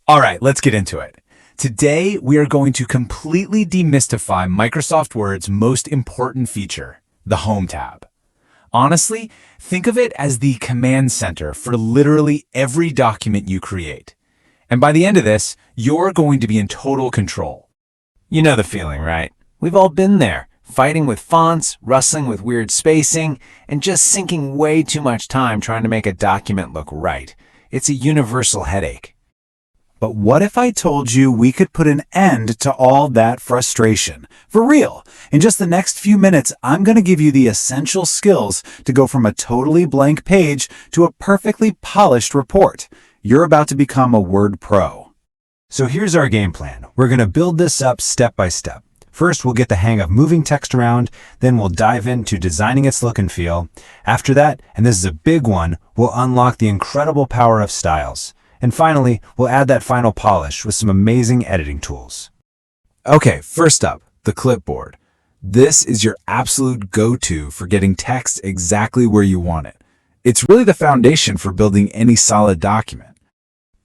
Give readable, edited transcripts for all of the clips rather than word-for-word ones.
All right, let's get into it. Today, we are going to completely demystify Microsoft Word's most important feature, the Home tab. Honestly, think of it as the command center for literally every document you create. And by the end of this, you're going to be in total control. You know the feeling, right? We've all been there, fighting with fonts, wrestling with weird spacing, and just sinking way too much time trying to make a document look right. It's a universal headache. But what if I told you we could put an end to all that frustration? For real, in just the next few minutes, I'm going to give you the essential skills to go from a totally blank page to a perfectly polished report. You're about to become a Word pro. So here's our game plan. We're going to build this up step by step. First, we'll get the hang of moving text around, then we'll dive into designing its look and feel. After that, and this is a big one, we'll unlock the incredible power of styles. And finally, we'll add that final polish with some amazing editing tools. Okay, first up, the clipboard. This is your absolute go-to for getting text exactly where you want it. It's really the foundation for building any solid document.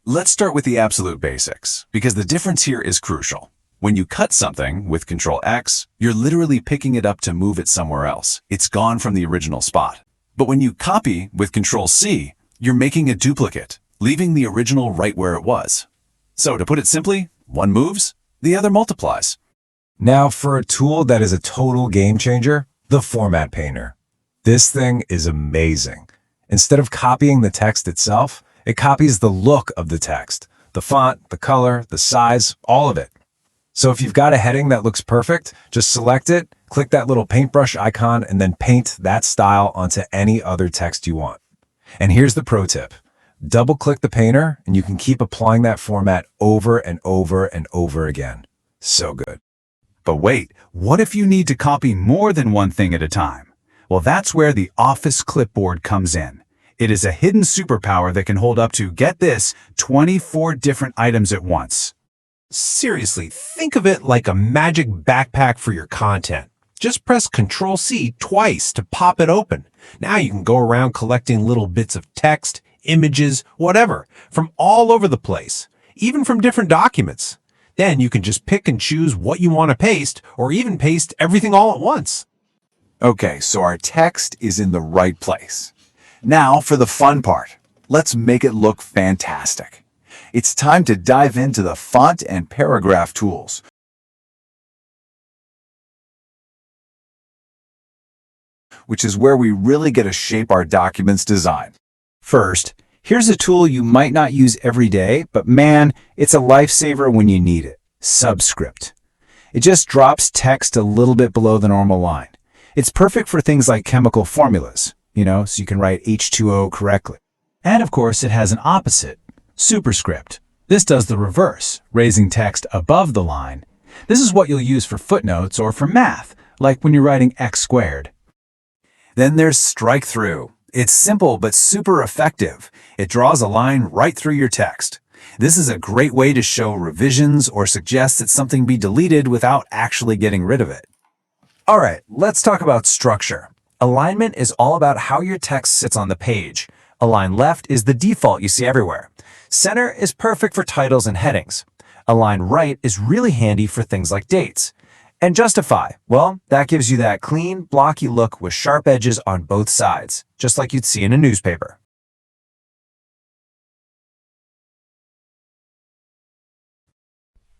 Let's start with the absolute basics, because the difference here is crucial. When you cut something with Ctrl-X, you're literally picking it up to move it somewhere else. It's gone from the original spot. But when you copy with Ctrl-C, you're making a duplicate, leaving the original right where it was. So to put it simply, one moves, the other multiplies. Now for a tool that is a total game changer, the Format Painter. This thing is amazing. Instead of copying the text itself, it copies the look of the text, the font, the color, the size, all of it. So if you've got a heading that looks perfect, just select it, click that little paintbrush icon, and then paint that style onto any other text you want. And here's the pro tip. Double-click the painter, and you can keep applying that format over and over and over again. So good. But wait, what if you need to copy more than one thing at a time? Well, that's where the Office Clipboard comes in. It is a hidden superpower that can hold up to, get this, 24 different items at once. Seriously, think of it like a magic backpack for your content. Just press Ctrl-C twice to pop it open. Now you can go around collecting little bits of text, images, whatever, from all over the place, even from different documents. Then you can just pick and choose what you want to paste, or even paste everything all at once. Okay, so our text is in the right place. Now for the fun part. Let's make it look fantastic. It's time to dive into the font and paragraph tools. Which is where we really get to shape our document's design. First, here's a tool you might not use every day, but man, it's a lifesaver when you need it. Subscript. It just drops text a little bit below the normal line. It's perfect for things like chemical formulas, so you can write H2O correctly. And of course, it has an opposite, superscript. This does the reverse, raising text above the line. This is what you'll use for footnotes or for math, like when you're writing x squared. Then there's strike through. It's simple but super effective. It draws a line right through your text. This is a great way to show revisions or suggest that something be deleted without actually getting rid of it. All right, let's talk about structure. Alignment is all about how your text sits on the page. Align left is the default you see everywhere. Center is perfect for titles and headings. Align right is really handy for things like dates. And justify, well, that gives you that clean, blocky look with sharp edges on both sides, just like you'd see in a newspaper.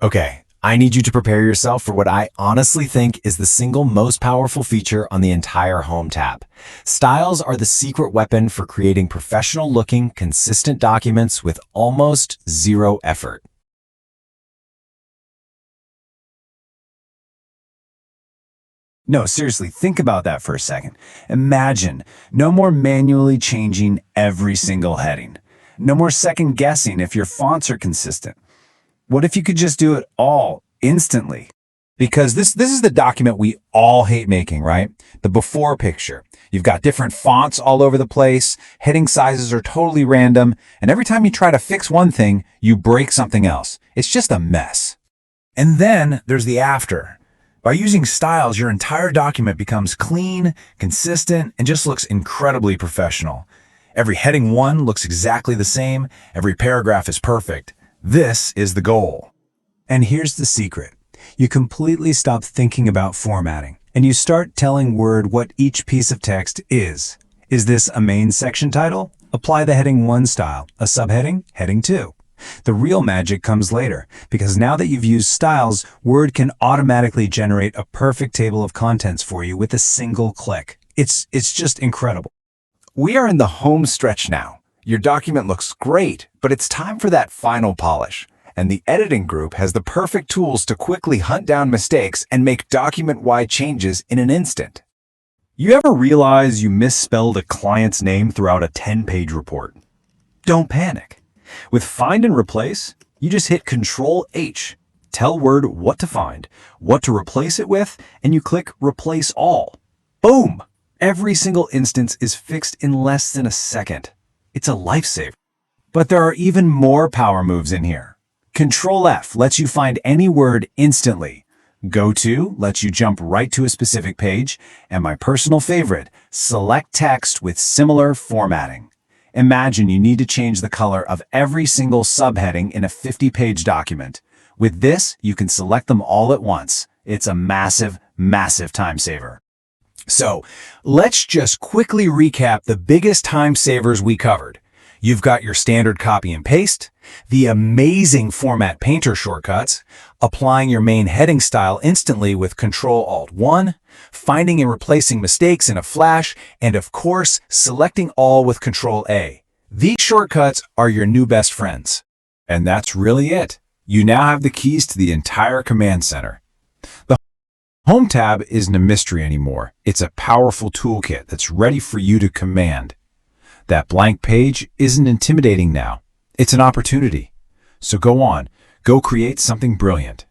Okay, I need you to prepare yourself for what I honestly think is the single most powerful feature on the entire Home tab. Styles are the secret weapon for creating professional-looking, consistent documents with almost zero effort. No, seriously, think about that for a second. Imagine no more manually changing every single heading. No more second guessing if your fonts are consistent. What if you could just do it all instantly? Because this is the document we all hate making, right? The before picture. You've got different fonts all over the place, heading sizes are totally random, and every time you try to fix one thing, you break something else. It's just a mess. And then there's the after. By using styles, your entire document becomes clean, consistent, and just looks incredibly professional. Every heading 1 looks exactly the same, every paragraph is perfect. This is the goal. And here's the secret. You completely stop thinking about formatting, and you start telling Word what each piece of text is. Is this a main section title? Apply the heading 1 style. A subheading? Heading 2. The real magic comes later, because now that you've used styles, Word can automatically generate a perfect table of contents for you with a single click. It's just incredible. We are in the home stretch now. Your document looks great, but it's time for that final polish. And the editing group has the perfect tools to quickly hunt down mistakes and make document-wide changes in an instant. You ever realize you misspelled a client's name throughout a 10-page report? Don't panic. With Find and Replace, you just hit Control-H. Tell Word what to find, what to replace it with, and you click Replace All. Boom! Every single instance is fixed in less than a second. It's a lifesaver. But there are even more power moves in here. Control-F lets you find any word instantly. Go To lets you jump right to a specific page. And my personal favorite, Select Text with similar formatting. Imagine you need to change the color of every single subheading in a 50-page document. With this, you can select them all at once. It's a massive, massive time saver. So, let's just quickly recap the biggest time savers we covered. You've got your standard copy and paste, the amazing Format Painter shortcuts, applying your main heading style instantly with Control-Alt-1, finding and replacing mistakes in a flash, and of course, selecting all with Control-A. These shortcuts are your new best friends. And that's really it. You now have the keys to the entire command center. The Home tab isn't a mystery anymore. It's a powerful toolkit that's ready for you to command. That blank page isn't intimidating now. It's an opportunity. So go on, go create something brilliant.